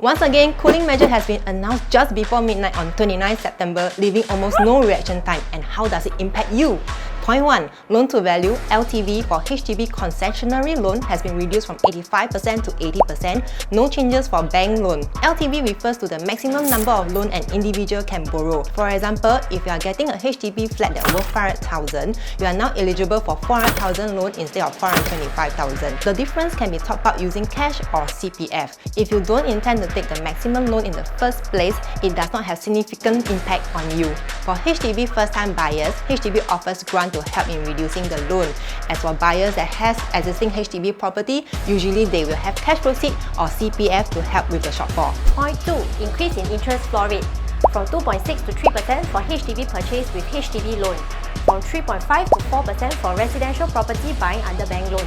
Once again, cooling measure has been announced just before midnight on 29 September, leaving almost no reaction time. And how does it impact you? Point 1. Loan-to-value (LTV) for HDB concessionary loan has been reduced from 85% to 80%. No changes for bank loan. LTV refers to the maximum number of loan an individual can borrow. For example, if you are getting a HDB flat that worth 500,000, you are now eligible for 400,000 loan instead of 425,000. The difference can be topped up using cash or CPF. If you don't intend to take the maximum loan in the first place, it does not have significant impact on you. For HDB first-time buyers, HDB offers grant to help in reducing the loan. As for buyers that has existing HDB property, usually they will have cash proceeds or CPF to help with the shortfall. Point 2. Increase in interest floor rate from 2.6 to 3% for HDB purchase with HDB loan, from 3.5 to 4% for residential property buying under bank loan,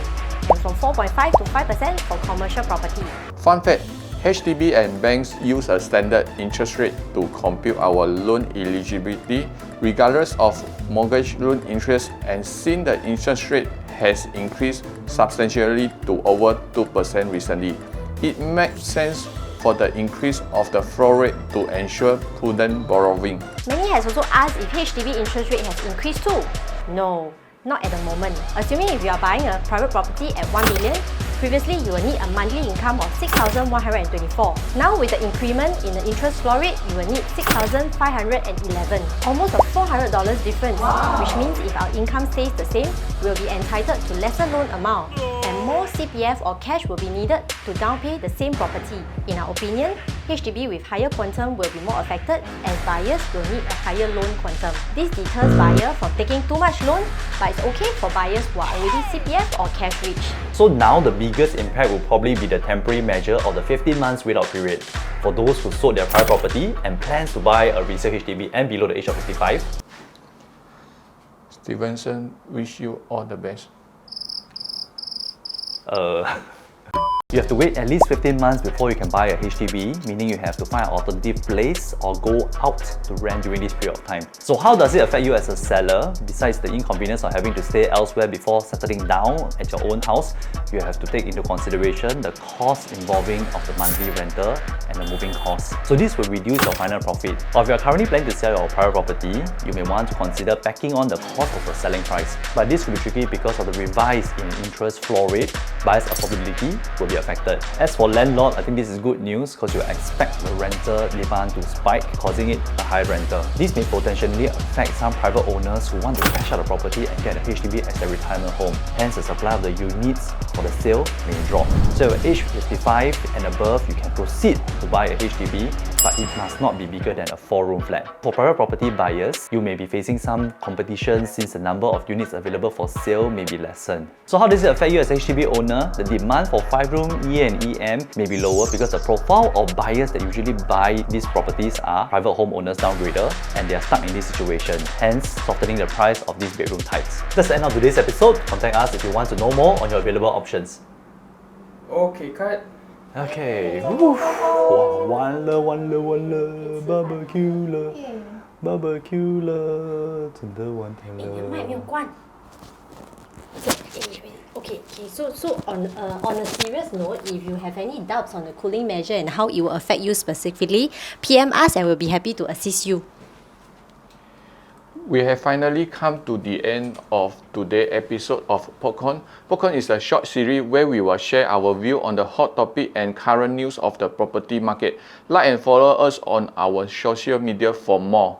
and from 4.5 to 5% for commercial property. Fun fact, HDB and banks use a standard interest rate to compute our loan eligibility regardless of mortgage loan interest, and since the interest rate has increased substantially to over 2% recently, it makes sense for the increase of the floor rate to ensure prudent borrowing. Many has also asked if HDB interest rate has increased too. No, not at the moment. Assuming if you are buying a private property at 1 million, previously you will need a monthly income of 6,124. Now with the increment in the interest floor rate, you will need 6,511. Almost a $400 difference, which means if our income stays the same, we will be entitled to lesser loan amount, and more CPF or cash will be needed to down pay the same property. In our opinion, HDB with higher quantum will be more affected as buyers will need a higher loan quantum. This deters buyers from taking too much loan, but it's okay for buyers who are already CPF or cash rich. So now the biggest impact will probably be the temporary measure of the 15 months wait-out period for those who sold their private property and plans to buy a resale HDB and below the age of 55. Stevenson, wish you all the best. You have to wait at least 15 months before you can buy a HDB, meaning you have to find an alternative place or go out to rent during this period of time. So how does it affect you as a seller? Besides the inconvenience of having to stay elsewhere before settling down at your own house, you have to take into consideration the cost involving of the monthly rental and the moving costs. So this will reduce your final profit. Or if you are currently planning to sell your private property, you may want to consider packing on the cost of the selling price. But this will be tricky because of the rise in interest floor rate. Buyer's affordability will be affected. As for landlord, I think this is good news because you expect the rental demand to spike, causing it a high rental. This may potentially affect some private owners who want to cash out the property and get a HDB as their retirement home. Hence, the supply of the units for the sale may drop. So at age 55 and above, you can proceed to buy a HDB, but it must not be bigger than a 4-room flat. For private property buyers, you may be facing some competition since the number of units available for sale may be lessened. So how does it affect you as a HDB owner? The demand for 5-room E and EM may be lower because the profile of buyers that usually buy these properties are private homeowners downgrader, and they are stuck in this situation, hence softening the price of these bedroom types. That's the end of today's episode. Contact us if you want to know more on your available options. Okay, cut. Okay. Woo. Wow, one了 barbecue 了 barbecue 了，真的完蛋了。你的麦没有关。Okay, so on a serious note, if you have any doubts on the cooling measure and how it will affect you specifically, PM us and we'll be happy to assist you. We have finally come to the end of today's episode of Popcorn. Popcorn is a short series where we will share our view on the hot topic and current news of the property market. Like and follow us on our social media for more.